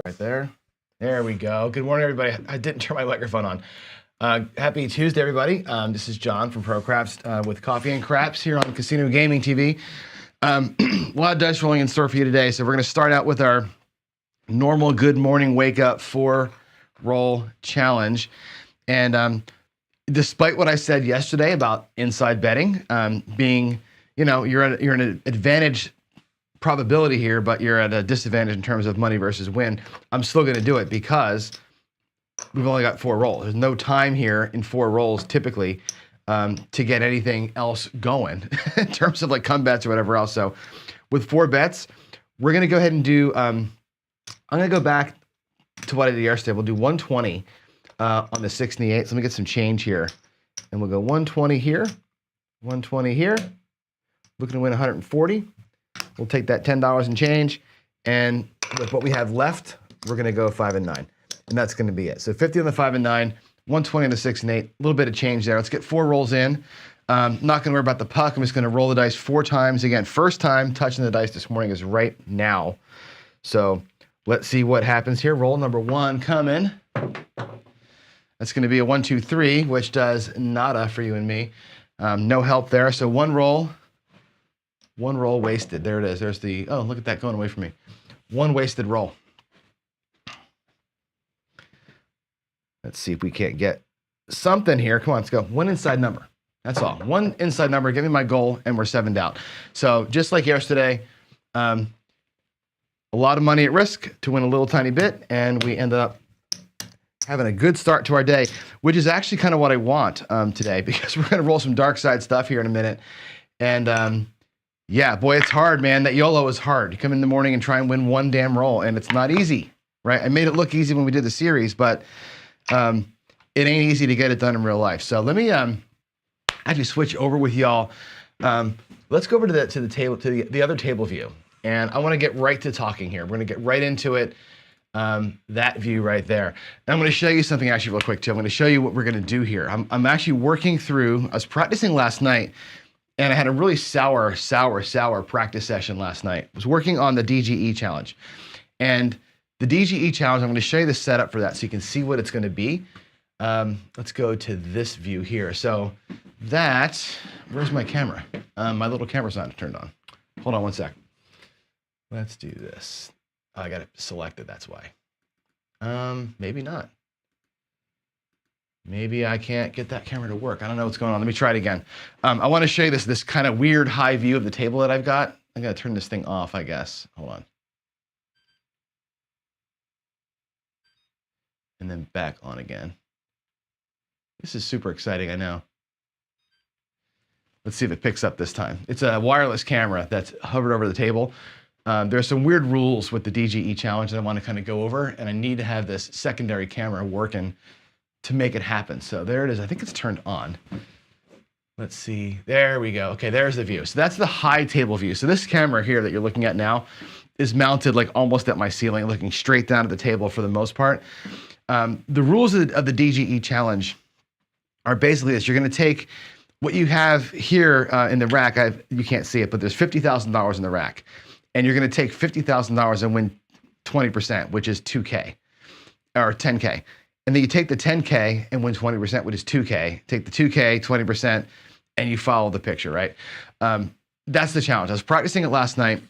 Right there. There we go. Good morning, everybody. I didn't turn my microphone on. Happy Tuesday, everybody. This is John from Pro Craps with Coffee and Craps here on Casino Gaming TV. A lot of dice rolling in store for you today. So we're going to start out with our normal good morning wake up 4-roll challenge. And despite what I said yesterday about inside betting being, you're in an advantage probability here, but you're at a disadvantage in terms of money versus win. I'm still going to do it because we've only got 4 rolls. There's no time here in 4 rolls typically to get anything else going in terms of like come bets or whatever else. So with 4 bets, we're going to go ahead and do, I'm going to go back to what I did yesterday. We'll do 120 on the 6 and the 8. So let me get some change here. And we'll go 120 here, 120 here. Looking to win 140. We'll take that $10 and change, and with what we have left, we're going to go 5 and 9, and that's going to be it. So 50 on the 5 and 9, 120 on the 6 and 8, a little bit of change there. Let's get 4 rolls in. Not going to worry about the puck. I'm just going to roll the dice 4 times. Again, first time touching the dice this morning is right now. So let's see what happens here. Roll number 1 coming. That's going to be a 1, 2, 3, which does nada for you and me. No help there. So 1 roll. 1 roll wasted. There it is. There's the, oh, look at that going away from me. 1 wasted roll. Let's see if we can't get something here. Come on, let's go. 1 inside number. That's all. 1 inside number. Give me my goal, and we're 7 down. So just like yesterday, a lot of money at risk to win a little tiny bit, and we ended up having a good start to our day, which is actually kind of what I want today, because we're going to roll some dark side stuff here in a minute. And yeah, boy, it's hard, man. That YOLO is hard. You come in the morning and try and win 1 damn roll, and it's not easy, right? I made it look easy when we did the series, but it ain't easy to get it done in real life. So let me actually switch over with y'all. Let's go over to the table, to the other table view, and I want to get right to talking here. We're going to get right into it. That view right there. And I'm going to show you something actually real quick too. I'm going to show you what we're going to do here. I'm actually working through. I was practicing last night. And I had a really sour practice session last night. I was working on the DGE challenge. And the DGE challenge, I'm going to show you the setup for that so you can see what it's going to be. Let's go to this view here. So that, where's my camera? My little camera's not turned on. Hold on one sec. Let's do this. Oh, I got it selected, that's why. Maybe not. Maybe I can't get that camera to work. I don't know what's going on. Let me try it again. I want to show you this kind of weird high view of the table that I've got. I'm going to turn this thing off, I guess. Hold on. And then back on again. This is super exciting, I know. Let's see if it picks up this time. It's a wireless camera that's hovered over the table. There's some weird rules with the DGE challenge that I want to kind of go over, and I need to have this secondary camera working to make it happen. So there it is. I think it's turned on. Let's see. There we go. Okay, there's the view. So that's the high table view. So this camera here that you're looking at now is mounted like almost at my ceiling, looking straight down at the table for the most part. The rules of the DGE challenge are basically this. You're going to take what you have here in the rack. You can't see it, but there's $50,000 in the rack. And you're going to take $50,000 and win 20%, which is 2K or 10K. And then you take the 10K and win 20%, which is 2K. Take the 2K, 20%, and you follow the picture, right? That's the challenge. I was practicing it last night,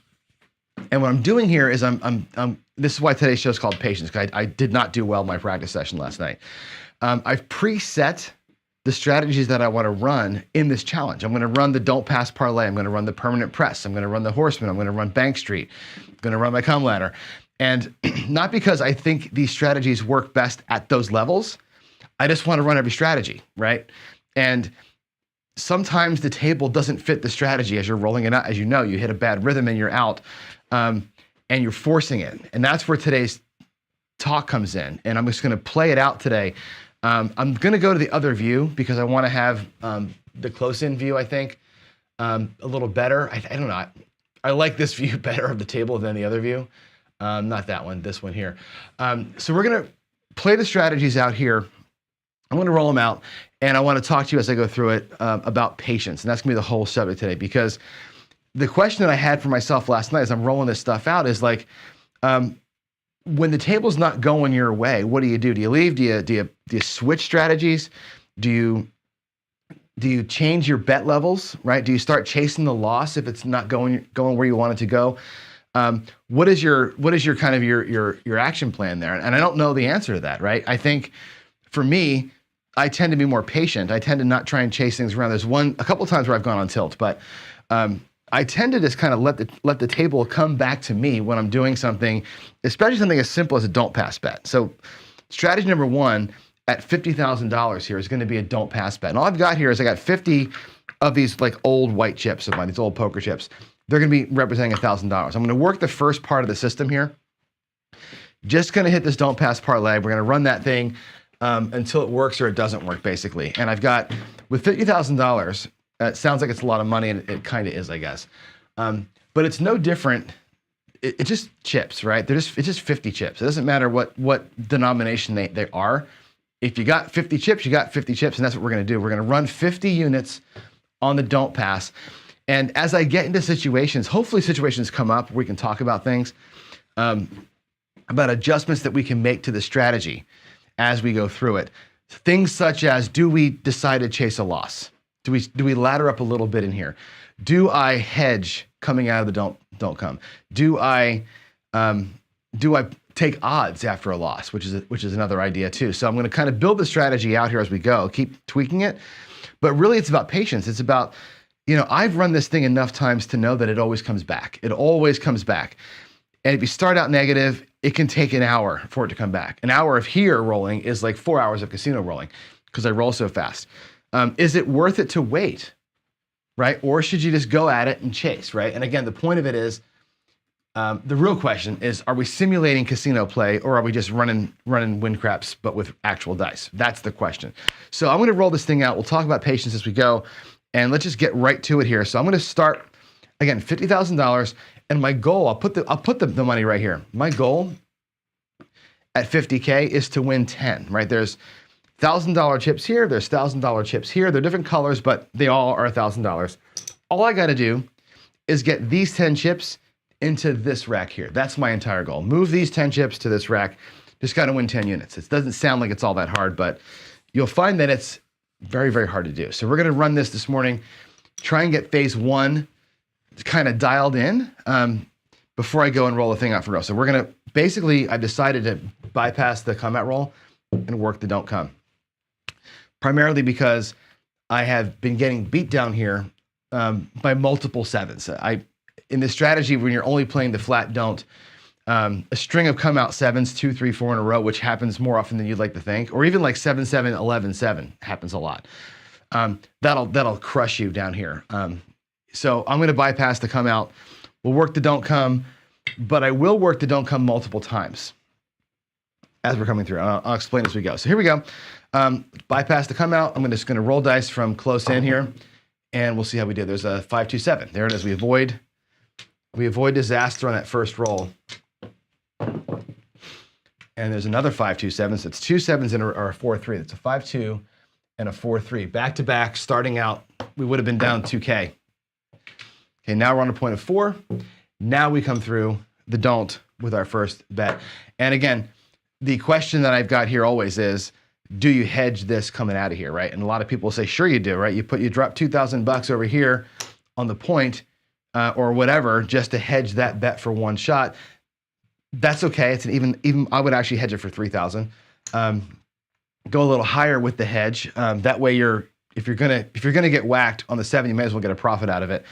and what I'm doing here is this is why today's show is called Patience, because I did not do well in my practice session last night. I've preset the strategies that I want to run in this challenge. I'm going to run the don't pass parlay. I'm going to run the permanent press. I'm going to run the horseman. I'm going to run Bank Street. I'm going to run my come ladder. And not because I think these strategies work best at those levels. I just want to run every strategy, right? And sometimes the table doesn't fit the strategy as you're rolling it out. As you know, you hit a bad rhythm and you're out, and you're forcing it. And that's where today's talk comes in. And I'm just going to play it out today. I'm going to go to the other view because I want to have the close-in view, I think, a little better. I don't know. I like this view better of the table than the other view. Not that one, this one here. So we're going to play the strategies out here. I'm going to roll them out, and I want to talk to you as I go through it about patience. And that's going to be the whole subject today, because the question that I had for myself last night as I'm rolling this stuff out is like, when the table's not going your way, what do you do? Do you leave? Do you switch strategies? Do you change your bet levels, right? Do you start chasing the loss if it's not going where you want it to go? What is your kind of your action plan there? And I don't know the answer to that, right? I think for me, I tend to be more patient. I tend to not try and chase things around. There's a couple of times where I've gone on tilt, but I tend to just kind of let the table come back to me when I'm doing something, especially something as simple as a don't pass bet. So strategy number one at $50,000 here is going to be a don't pass bet. And all I've got here is I got 50 of these like old white chips of mine, these old poker chips. They're going to be representing $1,000. I'm going to work the first part of the system here. Just going to hit this don't pass parlay. We're going to run that thing until it works or it doesn't work, basically. And I've got, with $50,000, it sounds like it's a lot of money, and it kind of is, I guess. But it's no different. It's just chips, right? It's just 50 chips. It doesn't matter what denomination they are. If you got 50 chips, you got 50 chips, and that's what we're going to do. We're going to run 50 units on the don't pass. And as I get into situations, hopefully situations come up where we can talk about things, about adjustments that we can make to the strategy as we go through it. Things such as, do we decide to chase a loss? Do we ladder up a little bit in here? Do I hedge coming out of the don't come? Do I take odds after a loss, which is another idea too. So I'm going to kind of build the strategy out here as we go, keep tweaking it. But really it's about patience. It's about, I've run this thing enough times to know that it always comes back. It always comes back. And if you start out negative, it can take an hour for it to come back. An hour of here rolling is like 4 hours of casino rolling because I roll so fast. Is it worth it to wait, right? Or should you just go at it and chase, right? And again, the point of it is, the real question is, are we simulating casino play or are we just running win craps, but with actual dice? That's the question. So I'm going to roll this thing out. We'll talk about patience as we go, and let's just get right to it here. So I'm going to start, again, $50,000, and my goal, I'll put the money right here. My goal at 50K is to win 10, right? There's $1,000 chips here, there's $1,000 chips here. They're different colors, but they all are $1,000. All I got to do is get these 10 chips into this rack here. That's my entire goal. Move these 10 chips to this rack. Just got to win 10 units. It doesn't sound like it's all that hard, but you'll find that it's very, very hard to do. So we're going to run this morning, try and get phase one kind of dialed in before I go and roll the thing out for real. So we're going to, basically, I've decided to bypass the come out roll and work the don't come. Primarily because I have been getting beat down here by multiple sevens. In this strategy, when you're only playing the flat don't, a string of come out sevens, 2, 3, 4 in a row, which happens more often than you'd like to think, or even like 7, 7, 11, 7 happens a lot. That'll crush you down here. So I'm going to bypass the come out. We'll work the don't come, but I will work the don't come multiple times as we're coming through. I'll explain as we go. So here we go. Bypass the come out. I'm just going to roll dice from close in here, and we'll see how we do. There's a 5, 2, 7. There it is. We avoid disaster on that first roll. And there's another 5, 2, 7. So it's 2 7s or a 4, 3. That's a 5, 2 and a 4, 3. Back to back, starting out, we would have been down 2K. Okay, now we're on a point of 4. Now we come through the don't with our first bet. And again, the question that I've got here always is, do you hedge this coming out of here, right? And a lot of people say, sure you do, right? You drop $2,000 over here on the point or whatever, just to hedge that bet for one shot. That's okay. It's an even I would actually hedge it for 3,000. Go a little higher with the hedge. That way if you're gonna get whacked on the 7, you may as well get a profit out of it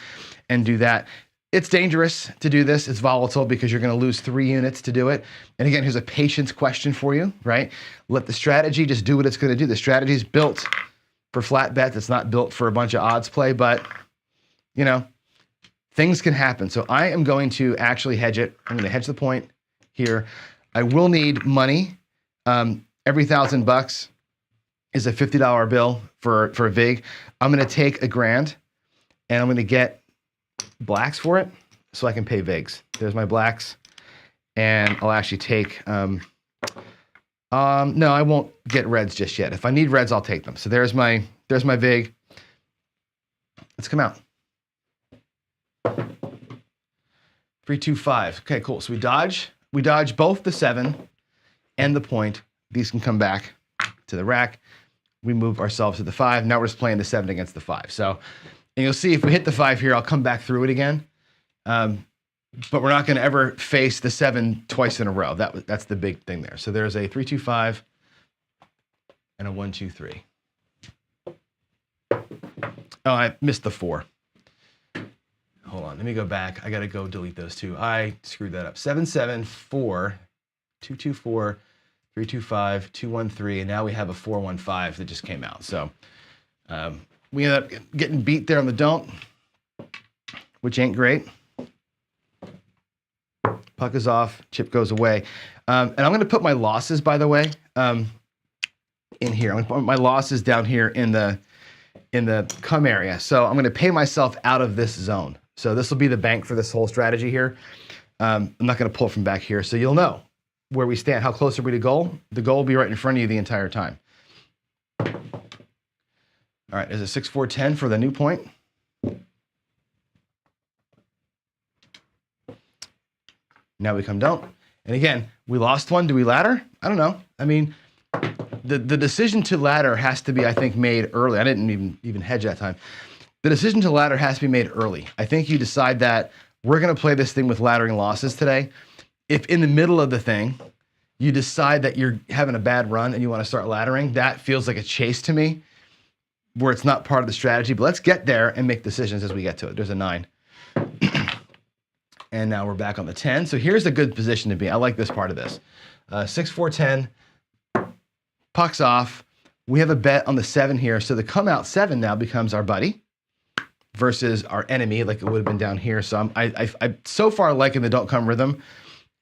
and do that. It's dangerous to do this. It's volatile because you're going to lose 3 units to do it. And again, here's a patience question for you, right? Let the strategy just do what it's going to do. The strategy is built for flat bets. It's not built for a bunch of odds play, but things can happen. So I am going to actually hedge it. I'm going to hedge the point here. I will need money. Every $1,000 is a $50 bill for a vig. I'm going to take $1,000 and I'm going to get blacks for it so I can pay vigs. There's my blacks, and I'll actually take no, I won't get reds just yet. If I need reds, I'll take them. So there's my vig. Let's come out. 3, 2, 5. Okay, cool. So we dodge. we dodge both the 7 and the point. These can come back to the rack. We move ourselves to the 5. Now we're just playing the 7 against the 5. So, and you'll see if we hit the 5 here, I'll come back through it again. But we're not going to ever face the 7 twice in a row. That's the big thing there. So there's a 3, 2, 5 and a 1, 2, 3. Oh, I missed the 4. Hold on, let me go back. I got to go delete those 2. I screwed that up. 7, 7, 4, 2, 2, 4, 3, 2, 5, 2, 1, 3, and now we have a 4, 1, 5 that just came out. So we end up getting beat there on the don't, which ain't great. Puck is off, chip goes away. And I'm going to put my losses, by the way, in here. I'm going to put my losses down here in the come area. So I'm going to pay myself out of this zone. So this will be the bank for this whole strategy here. I'm not going to pull from back here. So you'll know where we stand, how close are we to goal. The goal will be right in front of you the entire time. All right, there's a 6, 4, 10 for the new point. Now we come don't. And again, we lost one. Do we ladder? I don't know. I mean, the decision to ladder has to be, I think, made early. I didn't even hedge that time. The decision to ladder has to be made early. I think you decide that we're going to play this thing with laddering losses today. If in the middle of the thing, you decide that you're having a bad run and you want to start laddering, that feels like a chase to me, where it's not part of the strategy. But let's get there and make decisions as we get to it. There's a 9. And now we're back on the 10. So here's a good position to be. I like this part of this. 6, 4, 10. Puck's off. We have a bet on the 7 here. So the come out 7 now becomes our buddy versus our enemy, like it would have been down here. So I'm so far liking the don't come rhythm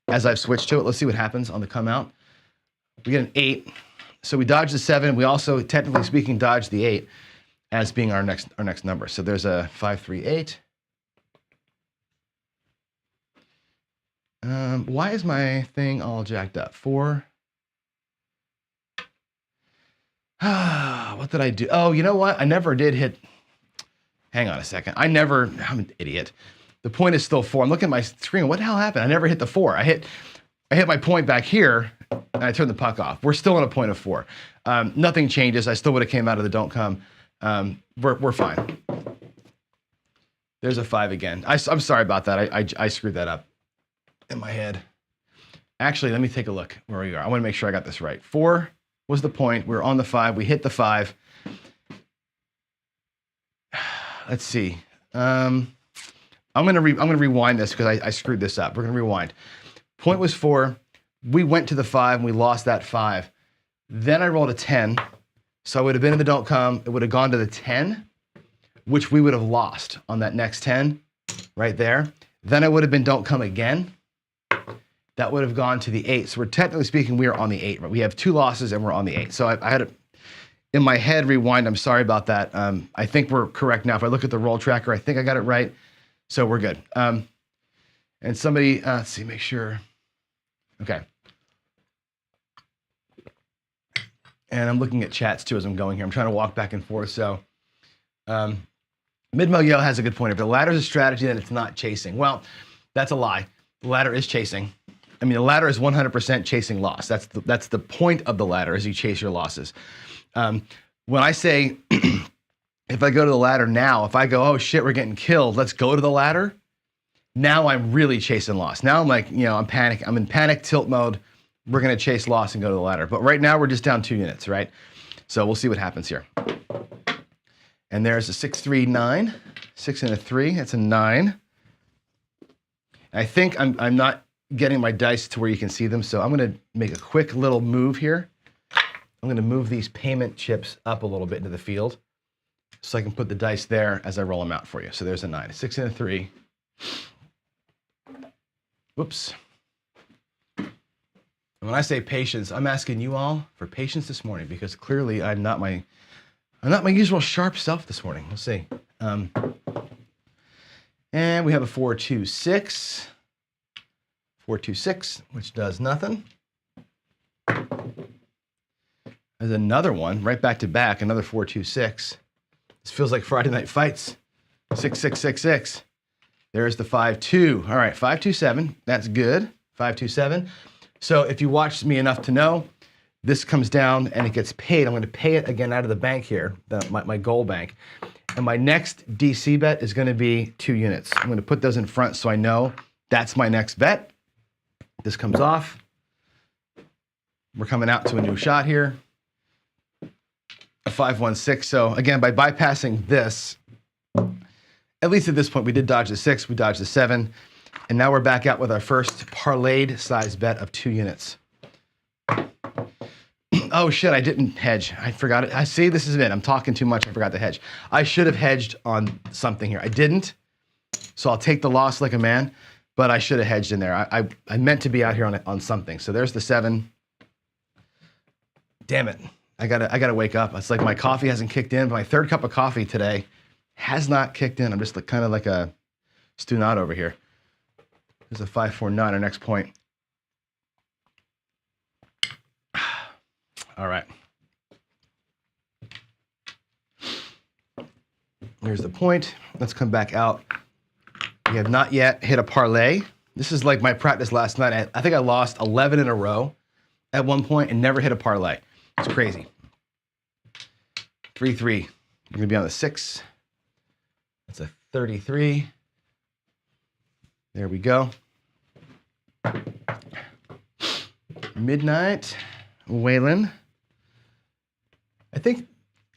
as I've switched to it. Let's see what happens on the come out. We get an 8. So we dodge the 7. We also, technically speaking, dodge the 8 as being our next number. So there's a 5, 3, 8. Why is my thing all jacked up? 4. What did I do? Oh, you know what? I never did hit. Hang on a second. I'm an idiot. The point is still 4. I'm looking at my screen. What the hell happened? I never hit the 4. I hit my point back here and I turned the puck off. We're still in a point of 4. Nothing changes. I still would have came out of the don't come. We're fine. There's a 5 again. I'm sorry about that. I screwed that up in my head. Actually, let me take a look where we are. I want to make sure I got this right. 4 was the point. We're on the 5. We hit the 5. Let's see. I'm gonna rewind this because I screwed this up. We're gonna rewind. Point was 4. We went to the 5 and we lost that 5. Then I rolled a 10. So I would have been in the don't come. It would have gone to the 10, which we would have lost on that next 10 right there. Then I would have been don't come again. That would have gone to the 8. So we're technically speaking, we are on the 8. Right? We have 2 losses and we're on the 8. So I had to, in my head, rewind. I'm sorry about that. I think we're correct now. If I look at the roll tracker, I think I got it right. So we're good. And somebody, let's see, make sure. Okay. And I'm looking at chats too as I'm going here. I'm trying to walk back and forth. So Midmo Yell has a good point. If the ladder is a strategy, then it's not chasing. Well, that's a lie. The ladder is chasing. I mean, the ladder is 100% chasing loss. That's the point of the ladder, is you chase your losses. When I say, if I go to the ladder now, if I go, oh shit, we're getting killed, let's go to the ladder. Now I'm really chasing loss. Now I'm like, I'm in panic tilt mode. We're going to chase loss and go to the ladder. But right now we're just down 2 units, right? So we'll see what happens here. And there's a 6, 3, 9, 6 and a 3. That's a 9. I think I'm not getting my dice to where you can see them. So I'm going to make a quick little move here. I'm going to move these payment chips up a little bit into the field so I can put the dice there as I roll them out for you. So there's a 9, a 6 and a 3. Whoops. When I say patience, I'm asking you all for patience this morning because clearly I'm not my usual sharp self this morning. We'll see. And we have a 4, 2, 6. 4, 2, 6, which does nothing. There's another one right back to back, another 4, 2, 6. This feels like Friday Night Fights. 6, 6, 6, 6. There's the 5, 2. All right, 5, 2, 7. That's good. 527. So if you watched me enough to know, this comes down and it gets paid. I'm going to pay it again out of the bank here, my goal bank. And my next DC bet is going to be 2 units. I'm going to put those in front so I know that's my next bet. This comes off. We're coming out to a new shot here. A 516. So again, by bypassing this, at least at this point, we did dodge the 6, we dodged the 7, and now we're back out with our first parlayed size bet of 2 units. Oh shit, I didn't hedge. I forgot it. I see, this is it. I'm talking too much. I forgot to hedge. I should have hedged on something here. I didn't, so I'll take the loss like a man, but I should have hedged in there. I meant to be out here on something. So there's the 7. Damn it. I gotta wake up. It's like my coffee hasn't kicked in, but my 3rd cup of coffee today has not kicked in. I'm just kind of like a stu-nut over here. There's a 549, our next point. All right. Here's the point. Let's come back out. We have not yet hit a parlay. This is like my practice last night. I think I lost 11 in a row at one point and never hit a parlay. It's crazy. 3-3. We're going to be on the 6. That's a 33. There we go. Midnight. Waylon. I think,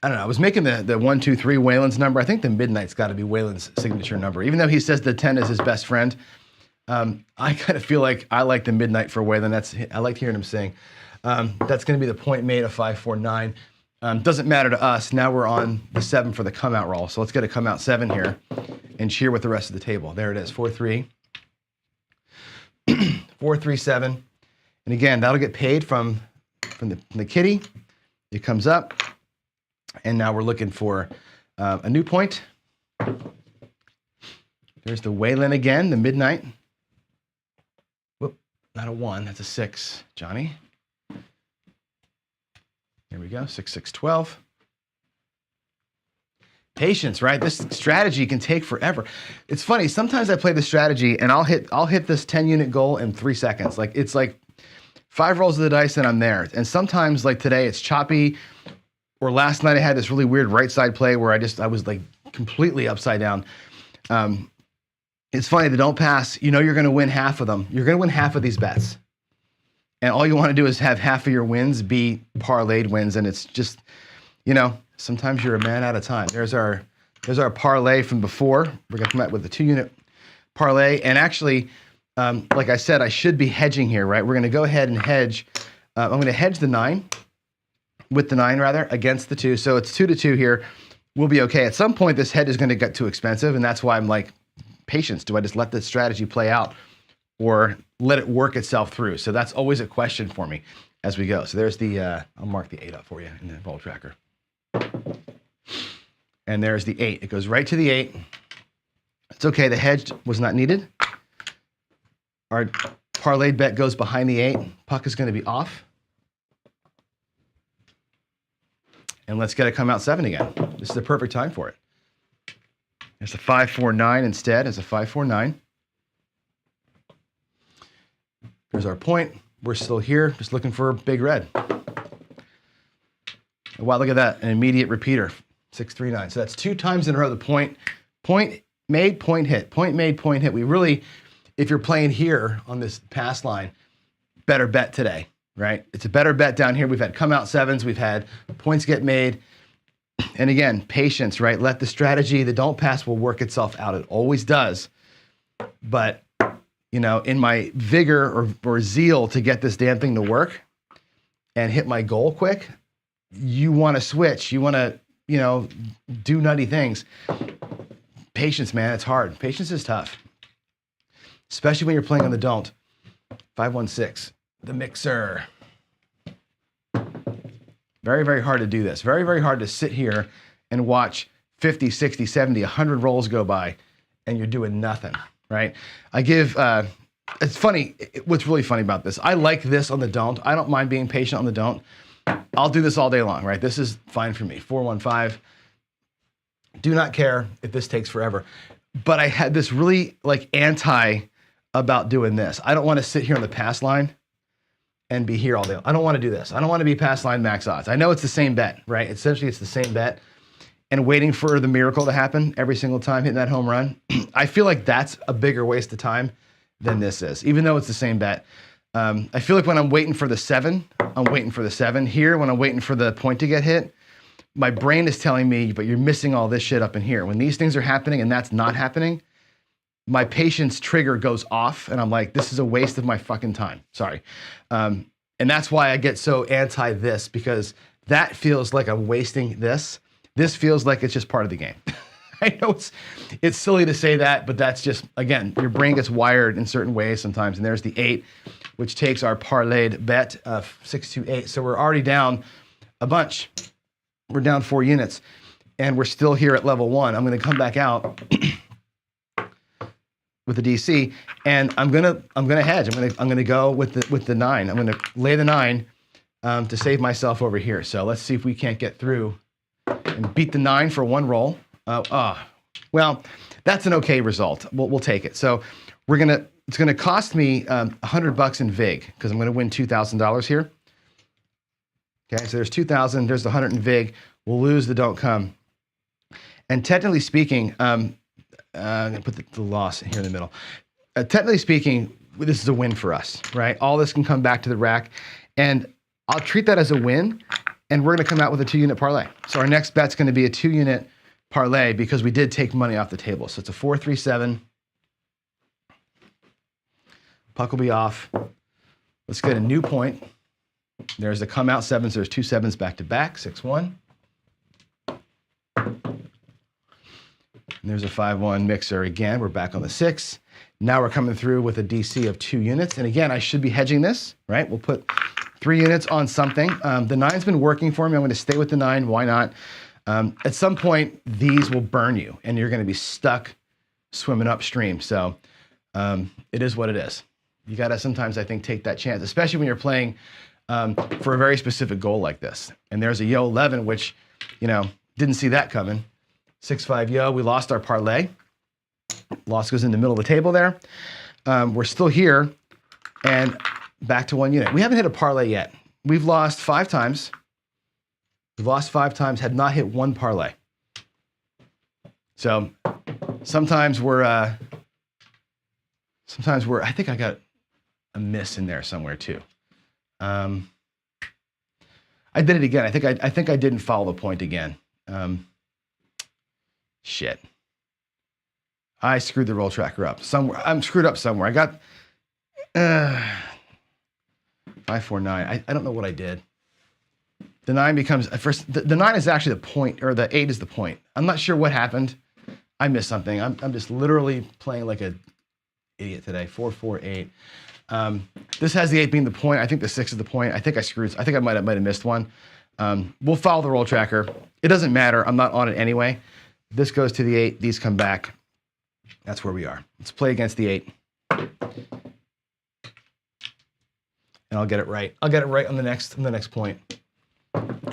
I don't know, I was making the 1, 2, 3 Waylon's number. I think the midnight's got to be Waylon's signature number. Even though he says the 10 is his best friend, I kind of feel like I like the midnight for Waylon. I liked hearing him sing. That's going to be the point made of 549. Doesn't matter to us. Now we're on the 7 for the come out roll. So let's get a come out 7 here and cheer with the rest of the table. There it is, 4-3. 4-3-7. And again, that'll get paid from the kitty. It comes up. And now we're looking for a new point. There's the Waylon again, the midnight. Whoop, not a 1, that's a 6, Johnny. Here we go, 6, 6, 12. Patience, right? This strategy can take forever. It's funny, sometimes I play the strategy and I'll hit this 10 unit goal in 3 seconds. Like it's like 5 rolls of the dice and I'm there. And sometimes like today it's choppy, or last night I had this really weird right side play where I was like completely upside down. It's funny, the don't pass, you know you're gonna win half of them. You're gonna win half of these bets. And all you wanna do is have half of your wins be parlayed wins. And it's just, you know, sometimes you're a man at a time. There's our parlay from before. We're gonna come out with the 2 unit parlay. And actually, like I said, I should be hedging here, right? We're gonna go ahead and hedge. I'm gonna hedge the 9, with the 9 rather, against the 2. So it's 2-2 here. We'll be okay. At some point, this head is gonna get too expensive, and that's why I'm like, patience. Do I just let the strategy play out or let it work itself through? So that's always a question for me as we go. So there's the, I'll mark the 8 up for you in the roll tracker. And there's the 8. It goes right to the 8. It's okay, the hedge was not needed. Our parlayed bet goes behind the 8. Puck is gonna be off. And let's get it come out 7 again. This is the perfect time for it. There's a 549 instead as a 549. There's our point. We're still here, just looking for big red. Wow, look at that, an immediate repeater, 639. So that's 2 times in a row. The point made, point hit, point made, point hit. We really, if you're playing here on this pass line, better bet today, right? It's a better bet down here. We've had come out 7s, we've had points get made. And again, patience, right? Let the strategy, the don't pass will work itself out. It always does. But, you know, in my vigor or zeal to get this damn thing to work and hit my goal quick, you want to switch. You want to, you know, do nutty things. Patience, man, it's hard. Patience is tough, especially when you're playing on the don't. 516, the mixer. Very, very hard to do this. Very, very hard to sit here and watch 50, 60, 70, 100 rolls go by and you're doing nothing, right? I give, it's funny, what's really funny about this, I like this on the don't. I don't mind being patient on the don't. I'll do this all day long, right? This is fine for me. 415. Do not care if this takes forever. But I had this really like anti about doing this. I don't want to sit here on the pass line and be here all day. I don't want to do this. I don't want to be pass line max odds. I know it's the same bet, right? Essentially, it's the same bet. And waiting for the miracle to happen every single time, hitting that home run. I feel like that's a bigger waste of time than this is, even though it's the same bet. I feel like when I'm waiting for the 7, I'm waiting for the 7. Here, when I'm waiting for the point to get hit, my brain is telling me, but you're missing all this shit up in here. When these things are happening and that's not happening, my patience trigger goes off and I'm like, this is a waste of my fucking time. Sorry. And that's why I get so anti this, because that feels like I'm wasting this. This feels like it's just part of the game. I know it's silly to say that, but that's just, again, your brain gets wired in certain ways sometimes. And there's the 8, which takes our parlayed bet of 628. So we're already down a bunch. We're down 4 units and we're still here at level 1. I'm going to come back out with the DC and I'm going to hedge. I'm going to go with the 9. I'm going to lay the 9 to save myself over here. So let's see if we can't get through and beat the 9 for 1 roll. Well, that's an okay result. We'll take it. So it's gonna cost me $100 in VIG because I'm gonna win $2,000 here. Okay, so there's 2,000. There's the 100 in VIG. We'll lose the don't come. And technically speaking, I'm gonna put the loss here in the middle. Technically speaking, this is a win for us, right? All this can come back to the rack, and I'll treat that as a win. And we're going to come out with a 2-unit parlay. So our next bet's going to be a 2-unit parlay because we did take money off the table. So it's a 4-3-7. Puck will be off. Let's get a new point. There's the come out 7. So there's 2 7s back to back. 6-1. And there's a 5-1 mixer again. We're back on the 6. Now we're coming through with a DC of 2 units. And again, I should be hedging this, right? We'll put 3 units on something. The 9's been working for me. I'm going to stay with the 9. Why not? At some point, these will burn you, and you're going to be stuck swimming upstream. So it is what it is. You got to sometimes, I think, take that chance, especially when you're playing for a very specific goal like this. And there's a yo 11, which, didn't see that coming. 6-5 yo. We lost our parlay. Loss goes in the middle of the table there. We're still here, and back to 1 unit. We haven't hit a parlay yet. We've lost 5 times. We've lost 5 times, have not hit 1 parlay. So sometimes I think I got a miss in there somewhere too. I did it again. I think I didn't follow the point again. Shit. I screwed the roll tracker up somewhere. I'm screwed up somewhere. I got 549. I don't know what I did. The 9 becomes first. The 9 is actually the point, or the 8 is the point. I'm not sure what happened. I missed something. I'm just literally playing like an idiot today. 4-4-8. This has the 8 being the point. I think the 6 is the point. I think I might have missed one. We'll follow the roll tracker. It doesn't matter. I'm not on it anyway. This goes to the 8. These come back. That's where we are. Let's play against the 8. And I'll get it right. I'll get it right on the next point.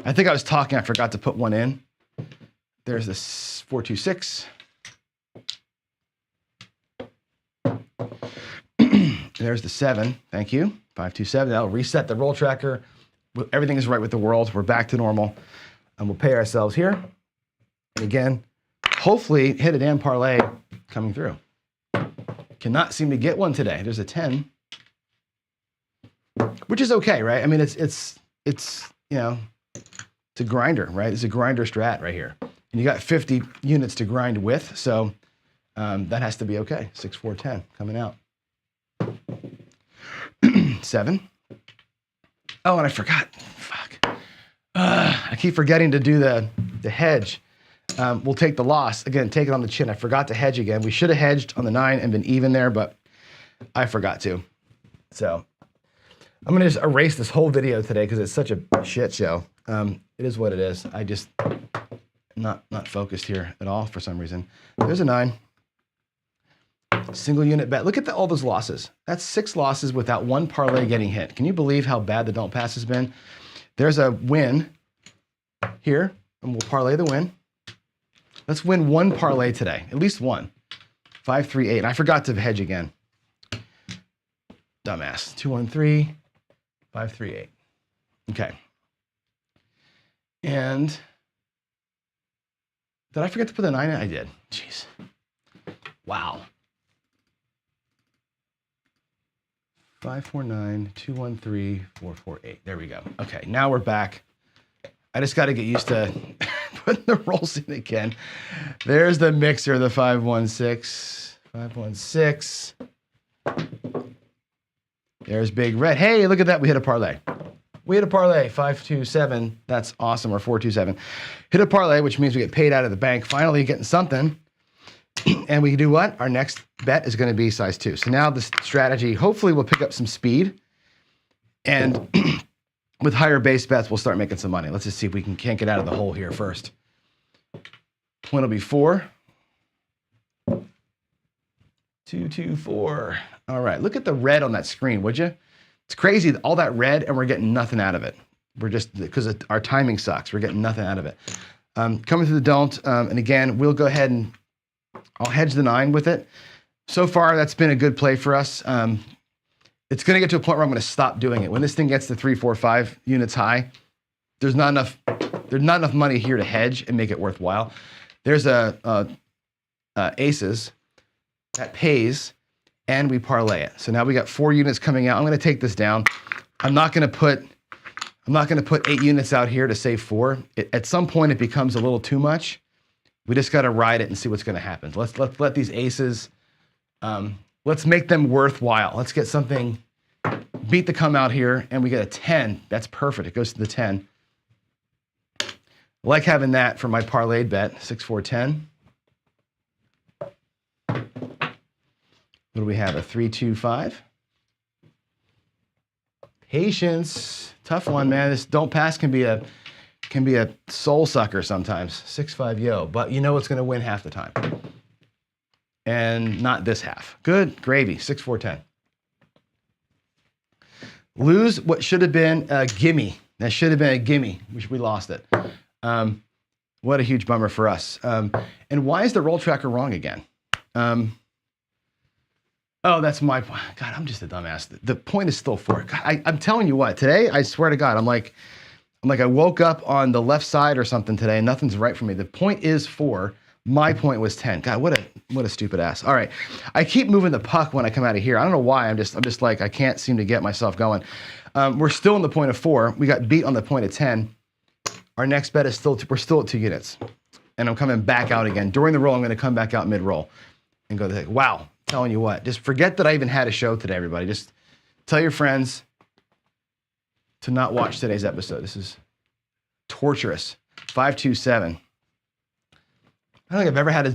I think I was talking. I forgot to put 1 in. There's this 4-2-6. There's the 7. Thank you. 5-2-7. That'll reset the roll tracker. Everything is right with the world. We're back to normal. And we'll pay ourselves here. And again, hopefully hit a damn parlay coming through. Cannot seem to get one today. There's a 10. Which is okay, right? I mean, it's a grinder, right? It's a grinder strat right here. And you got 50 units to grind with, so that has to be okay. 6-4-10 coming out. 7. Oh, and I forgot. Fuck. I keep forgetting to do the hedge. We'll take the loss. Again, take it on the chin. I forgot to hedge again. We should have hedged on the 9 and been even there, but I forgot to. So I'm going to just erase this whole video today because it's such a shit show. It is what it is. I just not focused here at all for some reason. There's a 9. Single unit bet. Look at all those losses. That's 6 losses without 1 parlay getting hit. Can you believe how bad the don't pass has been? There's a win here, and we'll parlay the win. Let's win 1 parlay today, at least 1. 5-3-8. And I forgot to hedge again. dumbass. 213, 538. Okay. And did I forget to put the 9 in? I did. Jeez. Wow. 549, 213, 448. There we go. Okay, now we're back. I just got to get used to putting the rolls in again. There's the mixer, the 516. 516. There's Big Red. Hey, look at that. We hit a parlay. We hit a parlay. 527. That's awesome. Or 427. Hit a parlay, which means we get paid out of the bank. Finally getting something. And we do what? Our next bet is going to be size 2. So now this strategy, hopefully we'll pick up some speed. And with higher base bets, we'll start making some money. Let's just see if we can't get out of the hole here first. Point will be 4. 224. All right, look at the red on that screen, would you? It's crazy, all that red, and we're getting nothing out of it. We're just, because our timing sucks, we're getting nothing out of it. Coming through the don't, and again, we'll go ahead and I'll hedge the 9 with it. So far, that's been a good play for us. It's going to get to a point where I'm going to stop doing it. When this thing gets to 3, 4, 5 units high, there's not enough money here to hedge and make it worthwhile. There's aces that pays, and we parlay it. So now we got 4 units coming out. I'm going to take this down. I'm not going to put 8 units out here to save 4. At some point, it becomes a little too much. We just got to ride it and see what's going to happen. Let's let these aces, let's make them worthwhile. Let's get something, beat the come out here, and we get a 10. That's perfect. It goes to the 10. I like having that for my parlayed bet, 6, 4, 10. What do we have? A 3, 2, 5. Patience, tough one, man. This don't pass can be a soul sucker sometimes. 6, 5, yo, but you know it's going to win half the time. And not this half. Good gravy, 6, 4, 10. Lose what should have been a gimme. That should have been a gimme. We lost it. What a huge bummer for us. And why is the roll tracker wrong again? Oh, that's my point. God, I'm just a dumbass. The point is still 4. God, I'm telling you what, today, I swear to God, I'm like, I woke up on the left side or something today and nothing's right for me. The point is 4. My point was 10. God, what a stupid ass. All right. I keep moving the puck when I come out of here. I don't know why. I'm just like, I can't seem to get myself going. We're still in the point of 4. We got beat on the point of 10. Our next bet is we're still at 2 units. And I'm coming back out again. During the roll, I'm going to come back out mid-roll and go, wow, telling you what. Just forget that I even had a show today, everybody. Just tell your friends to not watch today's episode. This is torturous. 527. I don't think I've ever had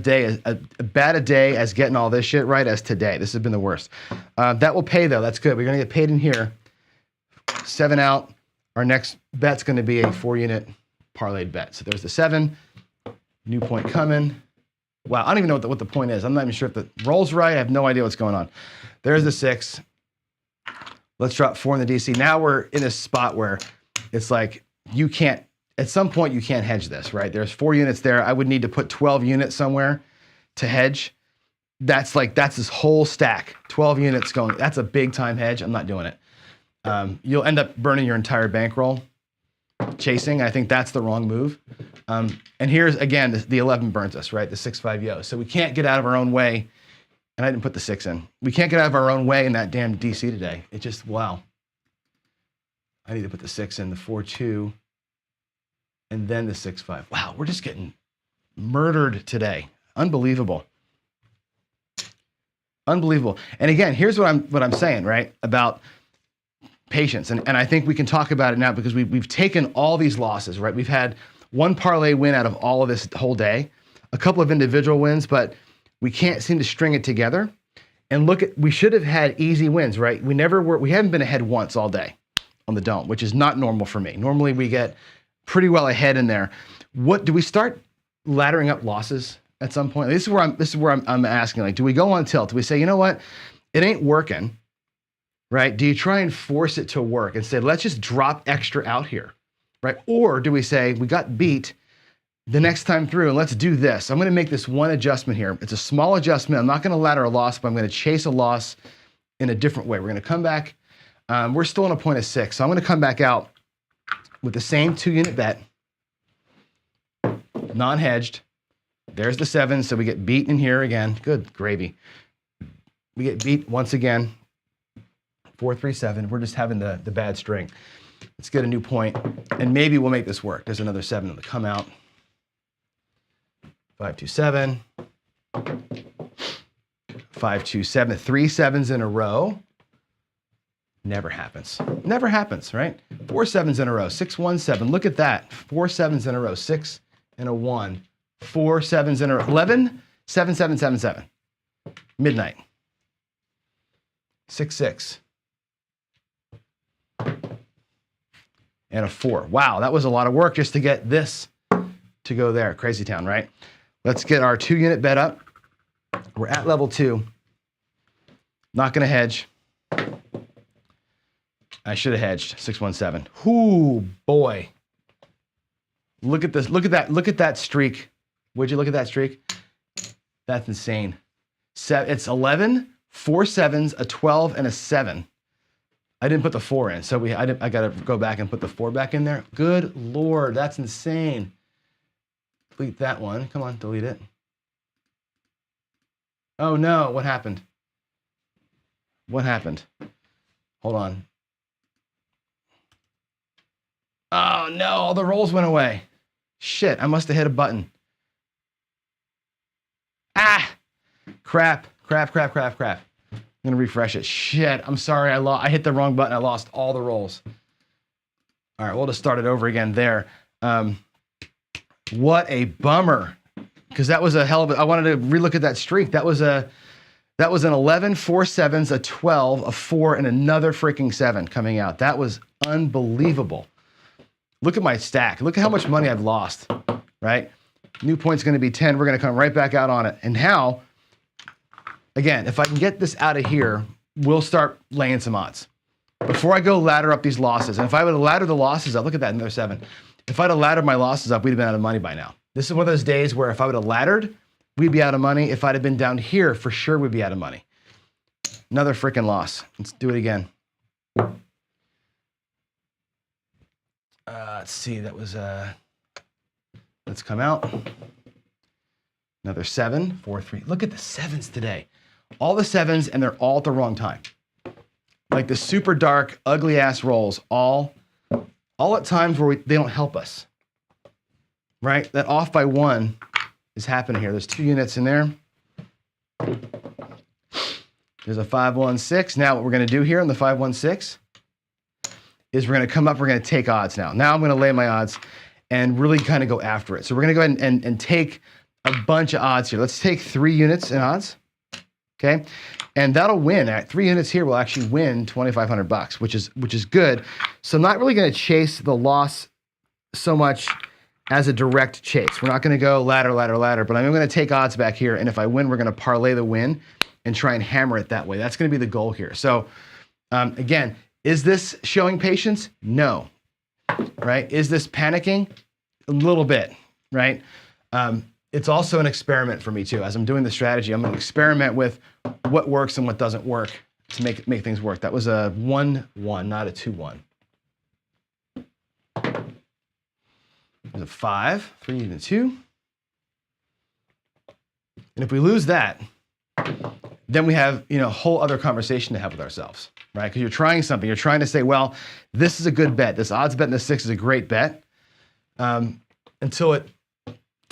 a bad a day as getting all this shit right as today. This has been the worst. That will pay, though. That's good. We're going to get paid in here. 7 out. Our next bet's going to be a 4-unit parlayed bet. So there's the 7. New point coming. Wow, I don't even know what the point is. I'm not even sure if the roll's right. I have no idea what's going on. There's the 6. Let's drop 4 in the DC. Now we're in a spot where it's like you can't, at some point you can't hedge this, right? There's 4 units there. I would need to put 12 units somewhere to hedge. That's this whole stack, 12 units going. That's a big time hedge. I'm not doing it. You'll end up burning your entire bankroll chasing. I think that's the wrong move. And here's, again, the 11 burns us, right? The 6, 5, yo. So we can't get out of our own way. And I didn't put the 6 in. We can't get out of our own way in that damn DC today. It just, wow. I need to put the 6 in, the 4, 2, and then the 6, 5. Wow, we're just getting murdered today. Unbelievable. Unbelievable. And again, here's what I'm saying, right? About patience. And I think we can talk about it now because we've taken all these losses, right? We've had 1 parlay win out of all of this whole day, a couple of individual wins, but we can't seem to string it together. And we should have had easy wins, right? We haven't been ahead once all day on the don't, which is not normal for me. Normally we get pretty well ahead in there. What do we start laddering up losses at some point? This is where I'm asking, like, do we go on tilt? Do we say, you know what? It ain't working, right? Do you try and force it to work and say, let's just drop extra out here, right? Or do we say, we got beat the next time through and let's do this. I'm going to make this one adjustment here. It's a small adjustment. I'm not going to ladder a loss, but I'm going to chase a loss in a different way. We're going to come back. We're still on a point of 6. So I'm going to come back out with the same 2-unit bet, non-hedged. There's the 7, so we get beat in here again. Good gravy. We get beat once again. 4, 3, 7. We're just having the bad string. Let's get a new point, and maybe we'll make this work. There's another 7 on the come out. 5, 2, 7. 5, 2, 7. 3 7s in a row. Never happens. Never happens, right? 4 7s in a row. 6, 1, 7. Look at that. 4 7s in a row. 6 and a 1. 4 7s in a row. 11, 7, 7, 7, 7. Midnight. 6, 6. And a 4. Wow, that was a lot of work just to get this to go there. Crazy town, right? Let's get our 2-unit bet up. We're at level 2. Not going to hedge. I should have hedged. 6, 1, 7. Ooh, boy. Look at this. Look at that. Look at that streak. Would you look at that streak? That's insane. It's 11, 4 7s, a 12, and a 7. I didn't put the 4 in, so I got to go back and put the 4 back in there. Good Lord, that's insane. Delete that one. Come on, delete it. Oh no, what happened? What happened? Hold on. Oh no, all the rolls went away. Shit, I must have hit a button. Ah! Crap. I'm gonna refresh it. Shit, I'm sorry, I hit the wrong button. I lost all the rolls. All right, we'll just start it over again there. What a bummer, because that was a hell of a, I wanted to relook at that streak. That was an 11, 4 7s, a 12, a 4, and another freaking 7 coming out. That was unbelievable. Look at my stack. Look at how much money I've lost, right? New point's gonna be 10. We're gonna come right back out on it. And now, again, if I can get this out of here, we'll start laying some odds. Before I go ladder up these losses, and if I would have laddered the losses up, look at that, another 7. If I'd have laddered my losses up, we'd have been out of money by now. This is one of those days where if I would have laddered, we'd be out of money. If I'd have been down here, for sure we'd be out of money. Another freaking loss. Let's do it again. Let's see, that was, let's come out. Another 7, 4, 3. Look at the 7s today. All the 7s, and they're all at the wrong time. Like the super dark, ugly ass rolls, all at times where they don't help us. Right? That off by 1 is happening here. There's 2 units in there. There's a 5, 1, 6. Now what we're going to do here on the 5, 1, 6 is we're going to come up, we're going to take odds now. Now I'm going to lay my odds and really kind of go after it. So we're going to go ahead and take a bunch of odds here. Let's take 3 units in odds, okay? And that'll win. At 3 units here, we'll actually win $2,500, which is good. So I'm not really going to chase the loss so much as a direct chase. We're not going to go ladder, but I'm going to take odds back here. And if I win, we're going to parlay the win and try and hammer it that way. That's going to be the goal here. So again, is this showing patience? No, right? Is this panicking? A little bit, right? It's also an experiment for me too. As I'm doing the strategy, I'm going to experiment with what works and what doesn't work to make things work. That was a 1-1, not a 2-1. There's a 5, 3, and a 2. And if we lose that, then we have a whole other conversation to have with ourselves, right? Because you're trying something. You're trying to say, well, this is a good bet. This odds bet in the 6 is a great bet until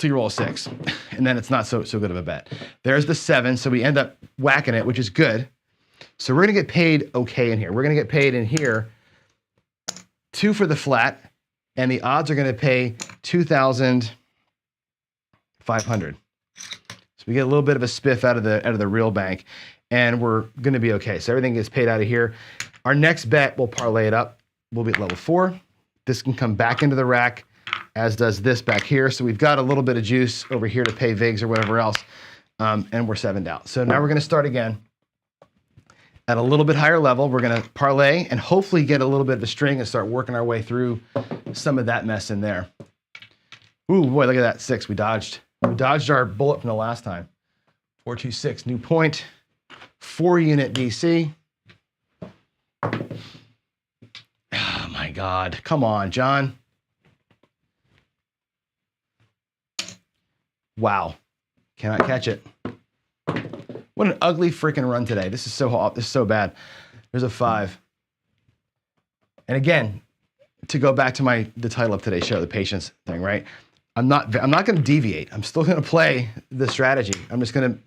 you roll a 6, and then it's not so good of a bet. There's the 7, so we end up whacking it, which is good. So we're gonna get paid okay in here. We're gonna get paid in here 2 for the flat, and the odds are gonna pay 2,500. So we get a little bit of a spiff out of the real bank, and we're gonna be okay. So everything gets paid out of here. Our next bet, we'll parlay it up. We'll be at level 4. This can come back into the rack, as does this back here. So we've got a little bit of juice over here to pay VIGs or whatever else, and we're 7 down. So now we're gonna start again at a little bit higher level. We're gonna parlay and hopefully get a little bit of a string and start working our way through some of that mess in there. Ooh, boy, look at that 6, we dodged. We dodged our bullet from the last time. 4, 2, 6, new point, 4 unit DC. God. Come on, John. Wow. Cannot catch it. What an ugly freaking run today. This is so bad. There's a 5. And again, to go back to the title of today's show, the patience thing, right? I'm not going to deviate. I'm still going to play the strategy. I'm just going to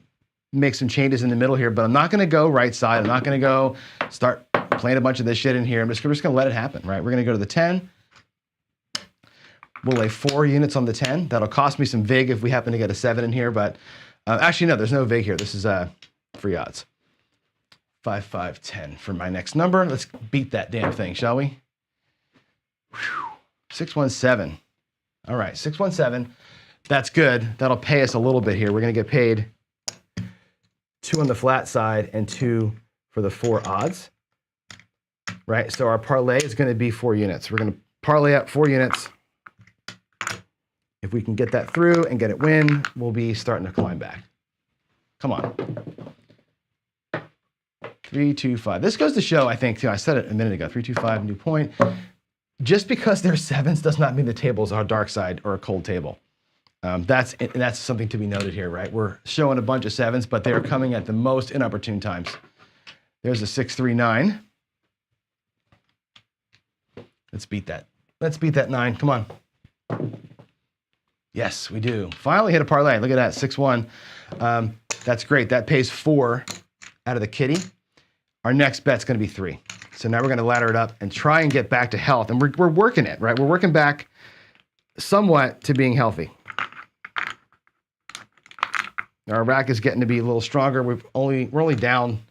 make some changes in the middle here, but I'm not going to go right side. I'm not going to go start playing a bunch of this shit in here. I'm just going to let it happen, right? We're going to go to the 10. We'll lay 4 units on the 10. That'll cost me some vig if we happen to get a 7 in here, but actually, no, there's no vig here. This is free odds. 5, 5, 10 for my next number. Let's beat that damn thing, shall we? 617. All right, 617. That's good. That'll pay us a little bit here. We're going to get paid 2 on the flat side and 2 for the 4 odds, right? So our parlay is going to be 4 units. We're going to parlay up 4 units. If we can get that through and get it win, we'll be starting to climb back. Come on. 3, 2, 5. This goes to show, I think, too, I said it a minute ago, 3, 2, 5, new point. Just because they're 7s does not mean the tables are a dark side or a cold table. That's something to be noted here, right? We're showing a bunch of 7s, but they're coming at the most inopportune times. There's a 6, 3, 9. Let's beat that. Let's beat that 9. Come on. Yes, we do. Finally hit a parlay. Look at that, 6, 1. That's great. That pays 4 out of the kitty. Our next bet's going to be 3. So now we're going to ladder it up and try and get back to health. And we're working it, right? We're working back somewhat to being healthy. Our rack is getting to be a little stronger. We're only down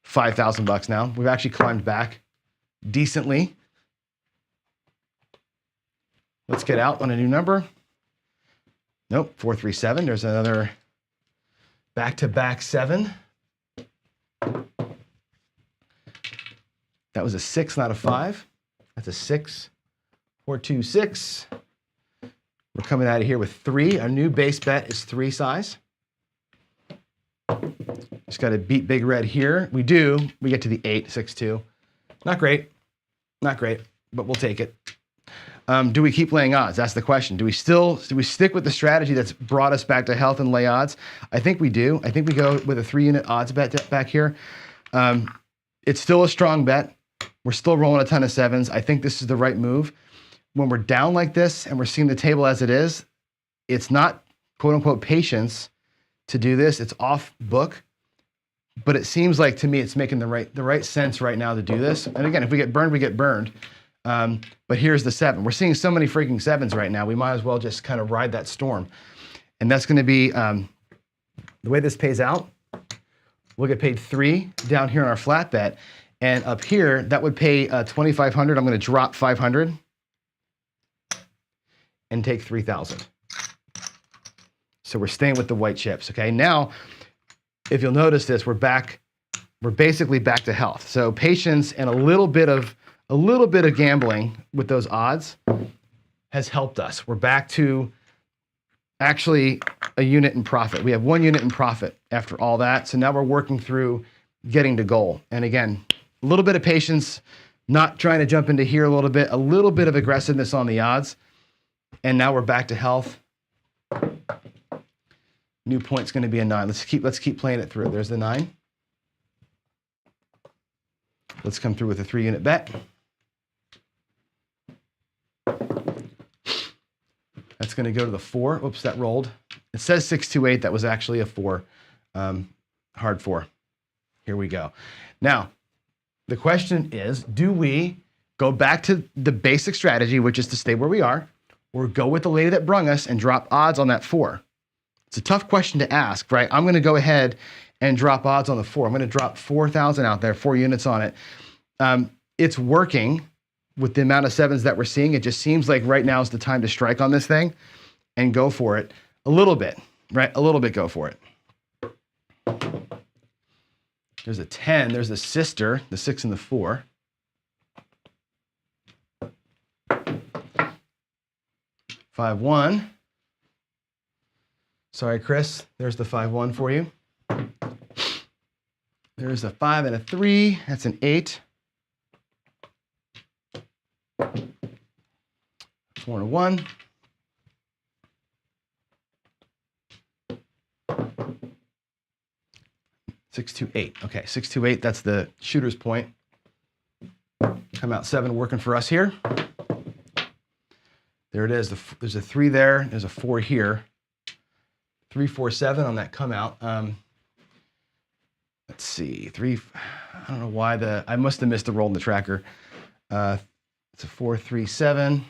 $5,000 now. We've actually climbed back decently. Let's get out on a new number. Nope, 437. There's another back-to-back 7. That was a 6, not a 5. That's a 6. 4, 2, 6. We're coming out of here with 3. Our new base bet is 3 size. Just got to beat Big Red here. We do. We get to the 8, 6, 2. Not great. Not great, but we'll take it. Do we keep laying odds? That's the question. Do we stick with the strategy that's brought us back to health and lay odds? I think we do. I think we go with a 3-unit odds bet back here. It's still a strong bet. We're still rolling a ton of 7s. I think this is the right move. When we're down like this and we're seeing the table as it is, it's not quote unquote patience to do this. It's off book, but it seems like to me it's making the right sense right now to do this. And again, if we get burned, we get burned. But here's the 7. We're seeing so many freaking 7s right now. We might as well just kind of ride that storm. And that's going to be the way this pays out. We'll get paid 3 down here on our flat bet. And up here, that would pay 2,500. I'm going to drop 500 and take 3,000. So we're staying with the white chips. Okay. Now, if you'll notice this, we're basically back to health. So patience and a little bit of gambling with those odds has helped us. We're back to actually a unit in profit. We have 1 unit in profit after all that. So now we're working through getting to goal. And again, a little bit of patience, not trying to jump into here a little bit of aggressiveness on the odds. And now we're back to health. New point's going to be a 9. Let's keep playing it through. There's the 9. Let's come through with a 3-unit bet. That's going to go to the 4. Oops, that rolled. It says 628. That was actually a 4. Hard 4. Here we go. Now, the question is, do we go back to the basic strategy, which is to stay where we are, or go with the lady that brung us and drop odds on that 4? It's a tough question to ask, right? I'm going to go ahead and drop odds on the 4. I'm going to drop 4,000 out there, 4 units on it. It's working with the amount of 7s that we're seeing. It just seems like right now is the time to strike on this thing and go for it a little bit, right? A little bit, go for it. There's a 10. There's the sister, the 6 and the 4. 5, 1. Sorry, Chris. There's the 5, 1 for you. There's a 5 and a 3. That's an 8. 4 and a 1. Six, 2, 8. Okay, 6, 2, 8. That's the shooter's point. Come out 7 working for us here. There it is. There's a 3 there. There's a 4 here. 3, 4, 7 on that come out. Let's see. 3. I don't know why I must have missed the roll in the tracker. It's a 4, 3, 7.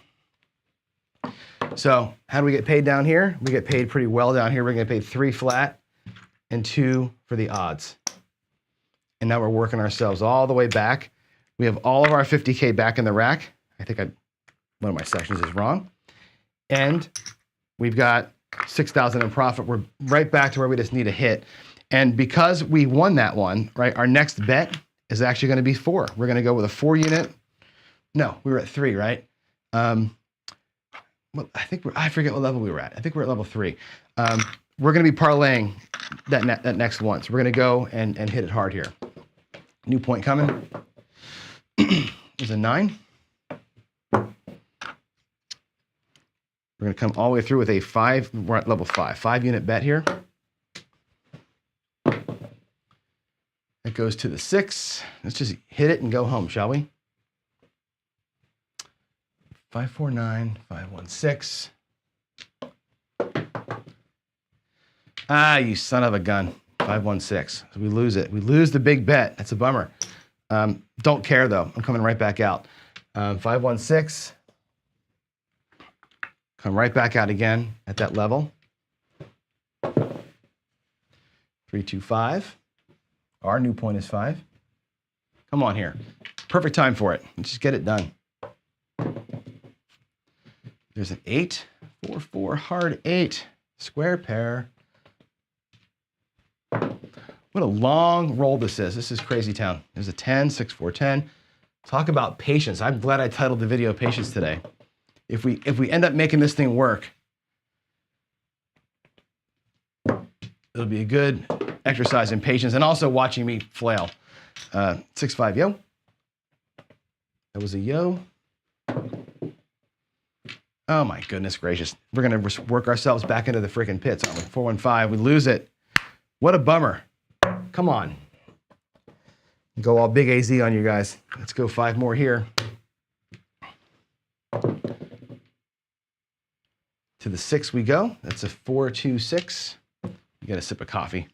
So how do we get paid down here? We get paid pretty well down here. We're going to get paid 3 flat and 2 for the odds. And now we're working ourselves all the way back. We have all of our 50K back in the rack. I think one of my sections is wrong. And we've got 6,000 in profit. We're right back to where we just need a hit. And because we won that one, right, our next bet is actually going to be 4. We're going to go with a 4 unit. No, we were at 3, right? Well, I forget what level we were at. I think we're at level 3. We're going to be parlaying that next one. So we're going to go and hit it hard here. New point coming. There's a 9. We're going to come all the way through with a 5. We're at level 5. 5 unit bet here. It goes to the 6. Let's just hit it and go home, shall we? 5, 4, 9, 5, 1, 6. Ah, you son of a gun. 5, 1, 6. So we lose it. We lose the big bet. That's a bummer. Don't care though. I'm coming right back out. 5, 1, 6. Come right back out again at that level. 3, 2, 5. Our new point is 5. Come on here. Perfect time for it. Let's just get it done. There's an 8. 4, 4, hard 8. Square pair. What a long roll this is. This is crazy town. There's a 10, 6, 4, 10. Talk about patience. I'm glad I titled the video Patience today. If we end up making this thing work, it'll be a good exercise in patience and also watching me flail. 6, 5, yo. That was a yo. Oh my goodness gracious. We're going to work ourselves back into the freaking pits, aren't we? 4, 1, 5. We lose it. What a bummer. Come on. Go all big AZ on you guys. Let's go 5 more here. To the 6 we go. That's a 4, 2, 6. You get a sip of coffee.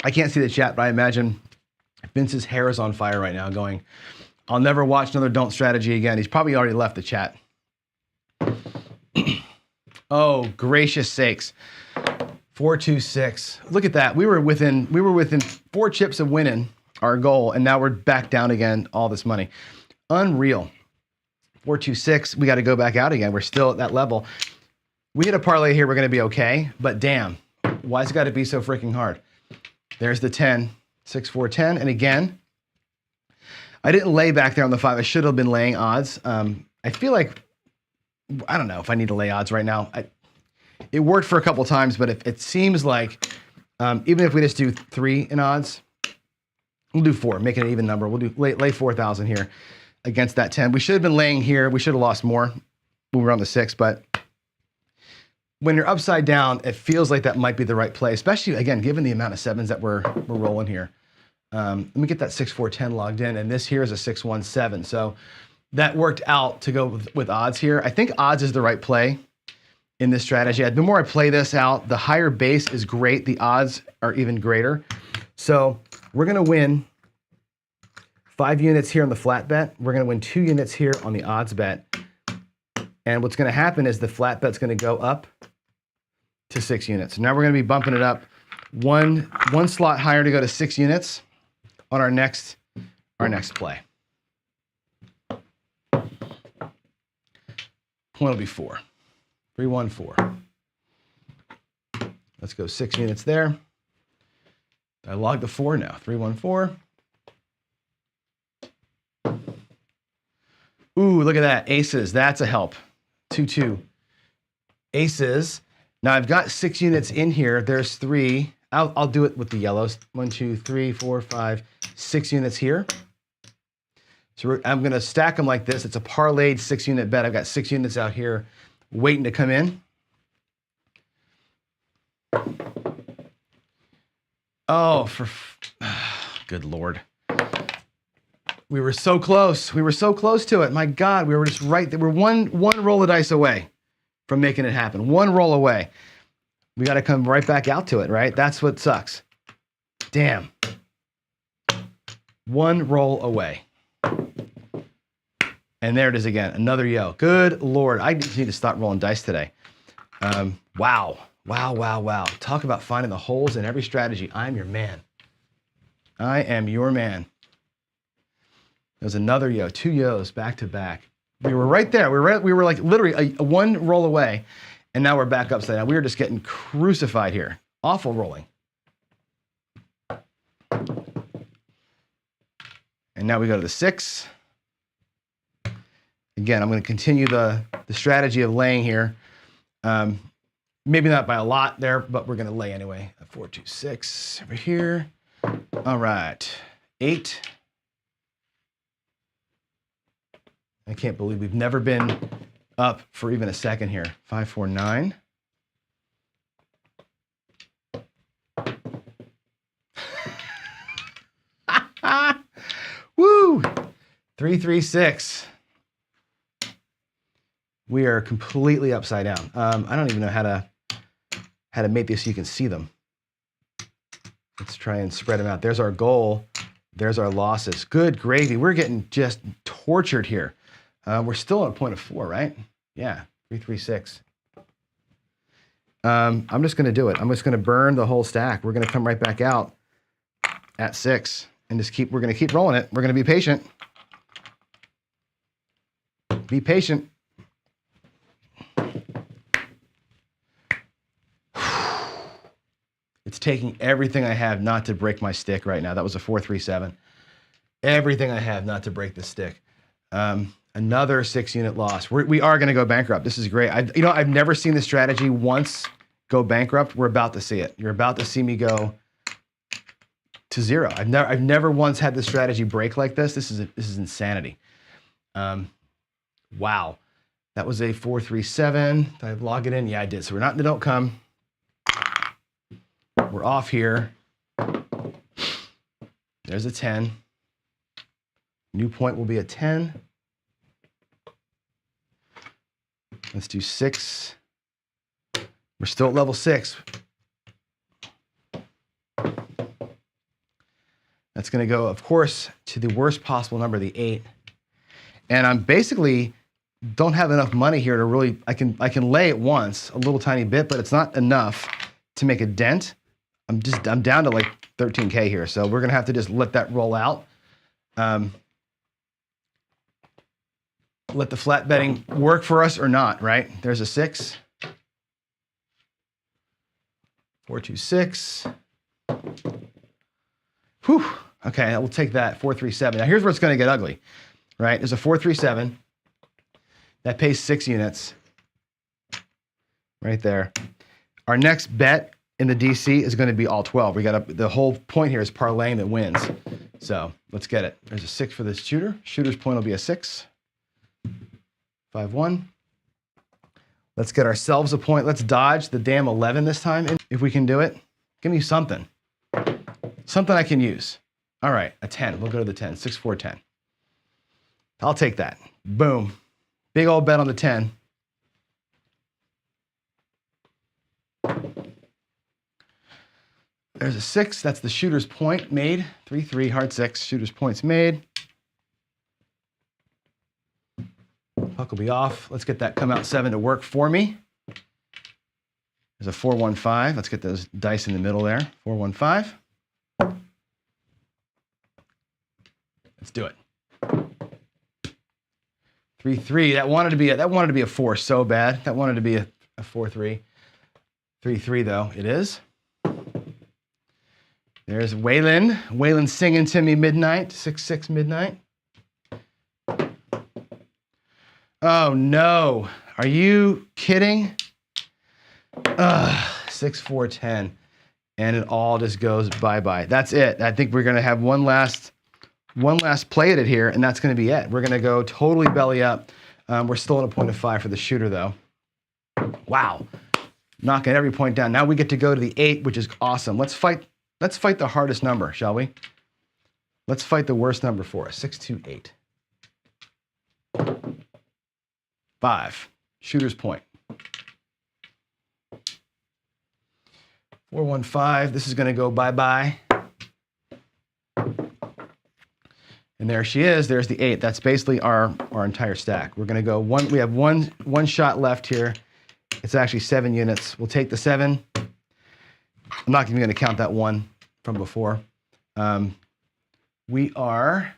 I can't see the chat, but I imagine Vince's hair is on fire right now going, I'll never watch another don't strategy again. He's probably already left the chat. Oh, gracious sakes. 4, 2, 6. Look at that. We were within 4 chips of winning our goal, and now we're back down again, all this money. Unreal. 4, 2, 6. We got to go back out again. We're still at that level. We hit a parlay here, we're going to be okay, but damn, why's it got to be so freaking hard? There's the 10, 6, 4, 10. And again, I didn't lay back there on the 5. I should have been laying odds. I feel like, I don't know if I need to lay odds right now. It worked for a couple times, but it seems like even if we just do 3 in odds, we'll do 4, make it an even number. We'll do lay 4,000 here against that 10. We should have been laying here. We should have lost more when we were on the 6, but when you're upside down, it feels like that might be the right play, especially, again, given the amount of 7s that we're rolling here. Let me get that 6, 4, 10 logged in, and this here is a 6, 1, 7. So that worked out to go with odds here. I think odds is the right play in this strategy. The more I play this out, the higher base is great. The odds are even greater. So we're going to win 5 units here on the flat bet. We're going to win 2 units here on the odds bet. And what's going to happen is the flat bet's going to go up to 6 units. Now we're going to be bumping it up one slot higher to go to 6 units on our next play. Point will be 4. 3, 1, 4. Let's go 6 units there. I logged the 4 now. 3, 1, 4. Ooh, look at that. Aces. That's a help. 2, 2. Aces. Now I've got 6 units in here. There's 3. I'll do it with the yellows. 1, 2, 3, 4, 5, 6 units here. So I'm gonna stack them like this. It's a parlayed 6-unit bet. I've got 6 units out here waiting to come in. Oh, good Lord. We were so close. We were so close to it. My God, we were just right there. We're one roll of dice away from making it happen. One roll away. We got to come right back out to it, right? That's what sucks. Damn. One roll away. And there it is again. Another yo. Good Lord. I just need to stop rolling dice today. Wow. Wow, wow, wow. Talk about finding the holes in every strategy. I'm your man. I am your man. There's another yo, 2 yos back to back. We were right there. We were like literally a one roll away, and now we're back upside down. We were just getting crucified here. Awful rolling. And now we go to the 6. Again, I'm going to continue the strategy of laying here. Maybe not by a lot there, but we're going to lay anyway. 4, 2, 6 over here. All right, 8. I can't believe we've never been up for even a second here. 5, 4, 9. Woo! 3, 3, 6. We are completely upside down. I don't even know how to make this so you can see them. Let's try and spread them out. There's our goal. There's our losses. Good gravy. We're getting just tortured here. We're still at a point of 4, right? Yeah, 3, 3, 6. I'm just going to do it. I'm just going to burn the whole stack. We're going to come right back out at 6 and we're going to keep rolling it. We're going to be patient. Be patient. It's taking everything I have not to break my stick right now. That was a 4, 3, 7. Everything I have not to break the stick. Another 6-unit loss. We are going to go bankrupt. This is great. I've never seen this strategy once go bankrupt. We're about to see it. You're about to see me go to 0. I've never once had this strategy break like this. This is insanity. Wow. That was a 4, 3, 7. Did I log it in? Yeah, I did. So we're not in the don't come. We're off here. There's a 10. New point will be a 10. Let's do 6. We're still at level 6. That's going to go, of course, to the worst possible number, the 8. And I'm basically don't have enough money here to really, I can lay it once, a little tiny bit, but it's not enough to make a dent. I'm down to like 13K here, so we're going to have to just let that roll out. Let the flat betting work for us or not, right? There's a 6. 4, 2, 6. Whew. Okay, we'll take that. 4, 3, 7. Now here's where it's going to get ugly, right? There's a 4, 3, 7. That pays 6 units. Right there. Our next bet in the DC is going to be all 12. The whole point here is parlaying that wins. So let's get it. There's a 6 for this shooter. Shooter's point will be a 6. 5, 1. Let's get ourselves a point. Let's dodge the damn 11 this time. If we can do it, give me something. Something I can use. All right, a 10. We'll go to the 10. 6, 4, 10. I'll take that. Boom. Big old bet on the 10. There's a 6. That's the shooter's point made. 3, 3, hard 6. Shooter's points made. Puck will be off. Let's get that come out 7 to work for me. There's a 4, 1, 5. Let's get those dice in the middle there. 4, 1, 5. Let's do it. 3, 3. That wanted to be a 4 so bad. That wanted to be a 4, 3. 3, 3 though. It is. There's Waylon. Waylon singing to me midnight. 6, 6 midnight. Oh no. Are you kidding? 6, 4, 10. And it all just goes bye-bye. That's it. I think we're gonna have one last one last play at it here, and that's going to be it. We're going to go totally belly up. We're still at a point of 5 for the shooter, though. Wow. Knocking every point down. Now we get to go to the 8, which is awesome. Let's fight the hardest number, shall we? Let's fight the worst number for us. 6, 2, 8. 5. Shooter's point. 4, 1, 5. This is going to go bye-bye. And there she is. There's the 8. That's basically our entire stack. We're going to go one. We have one shot left here. It's actually 7 units. We'll take the 7. I'm not even going to count that 1 from before. We are.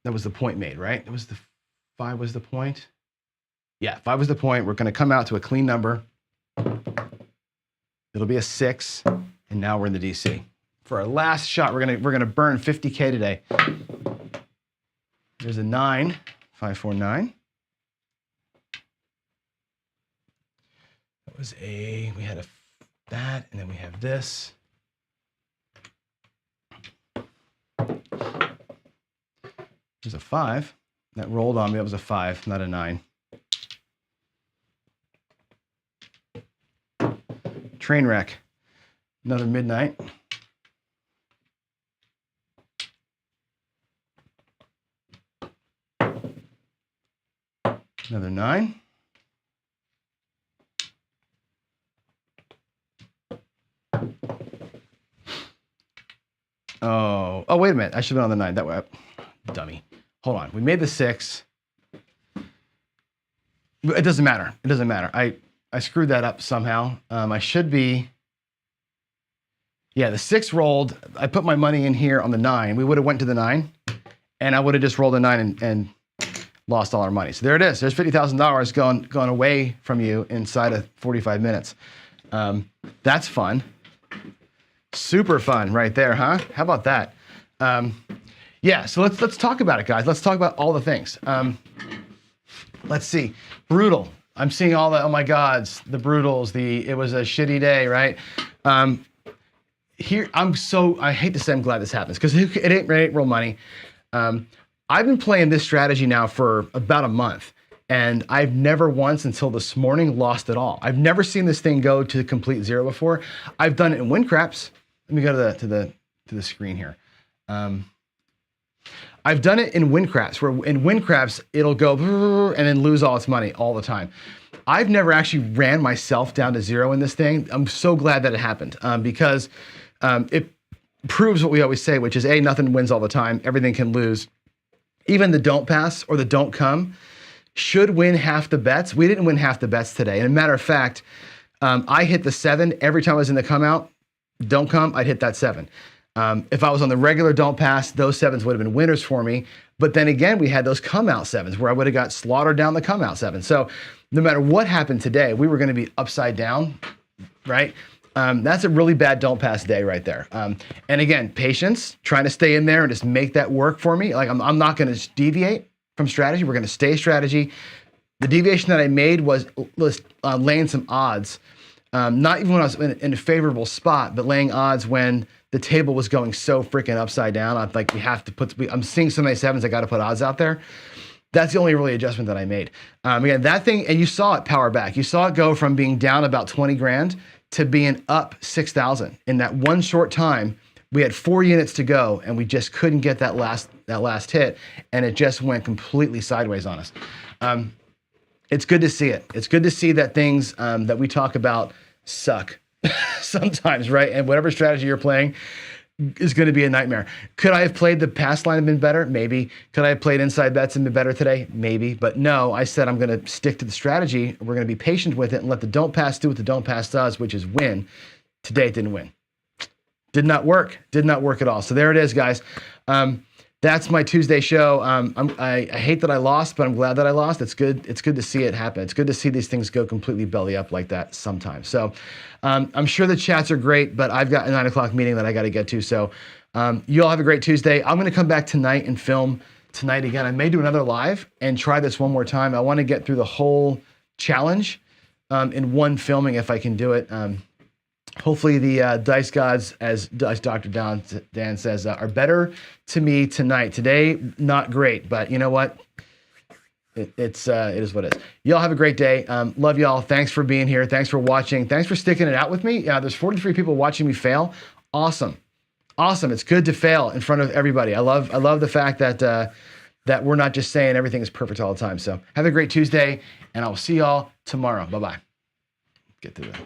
That was the point made, right? It was the 5 was the point. Yeah, 5 was the point. We're going to come out to a clean number. It'll be a 6, and now we're in the DC. For our last shot, we're gonna burn 50K today. There's a 9, 5, 4, 9. That was we had that, and then we have this. There's a 5 that rolled on me. That was a 5, not a 9. Train wreck. Another midnight. Another 9. Oh, wait a minute. I should have been on the 9. That way, dummy. Hold on. We made the 6. It doesn't matter. It doesn't matter. I screwed that up somehow. I should be. Yeah, the 6 rolled. I put my money in here on the 9. We would have went to the 9, and I would have just rolled a 9 and lost all our money. So there it is. There's $50,000 gone away from you inside of 45 minutes. That's fun. Super fun right there, huh? How about that? Yeah, so let's talk about it, guys. Let's talk about all the things. Let's see. Brutal. I'm seeing all the, oh my gods, the brutals, it was a shitty day, right? Here, I hate to say I'm glad this happens because it ain't real money. I've been playing this strategy now for about a month, and I've never once until this morning lost it all. I've never seen this thing go to complete 0 before. I've done it in win craps. Let me go to the screen here. I've done it in win craps, where in win craps it'll go and then lose all its money all the time. I've never actually ran myself down to 0 in this thing. I'm so glad that it happened because it proves what we always say, which is nothing wins all the time. Everything can lose. Even the don't pass or the don't come should win half the bets. We didn't win half the bets today. And a matter of fact, I hit the 7 every time I was in the come out. Don't come, I'd hit that 7. If I was on the regular don't pass, those 7s would have been winners for me. But then again, we had those come out 7s where I would have got slaughtered down the come out 7. So no matter what happened today, we were going to be upside down, right? That's a really bad don't pass day right there. And again, patience, trying to stay in there and just make that work for me. Like I'm not going to deviate from strategy. We're going to stay strategy. The deviation that I made was laying some odds. Not even when I was in a favorable spot, but laying odds when the table was going so freaking upside down. I'm like, I'm seeing so many 7s, I got to put odds out there. That's the only really adjustment that I made. Again, that thing, and you saw it power back. You saw it go from being down about 20 grand to being up 6,000 in that one short time. We had 4 units to go, and we just couldn't get that last hit, and it just went completely sideways on us. It's good to see it. It's good to see that things that we talk about suck sometimes, right? And whatever strategy you're playing is going to be a nightmare. Could I have played the pass line and been better? Maybe. Could I have played inside bets and been better today? Maybe. But no, I said I'm going to stick to the strategy. We're going to be patient with it and let the don't pass do what the don't pass does, which is win. Today it didn't win. Did not work. Did not work at all. So there it is, guys. That's my Tuesday show. I hate that I lost, but I'm glad that I lost. It's good. It's good to see it happen. It's good to see these things go completely belly up like that sometimes. So I'm sure the chats are great, but I've got a 9 o'clock meeting that I got to get to. So you all have a great Tuesday. I'm going to come back tonight and film tonight again. I may do another live and try this one more time. I want to get through the whole challenge in one filming if I can do it. Hopefully the dice gods, as Dr. Dan says, are better to me tonight. Today, not great, but you know what? It is what it is. Y'all have a great day. Love y'all. Thanks for being here. Thanks for watching. Thanks for sticking it out with me. There's 43 people watching me fail. Awesome. Awesome. It's good to fail in front of everybody. I love the fact that that we're not just saying everything is perfect all the time. So have a great Tuesday, and I will see y'all tomorrow. Bye-bye. Get to that.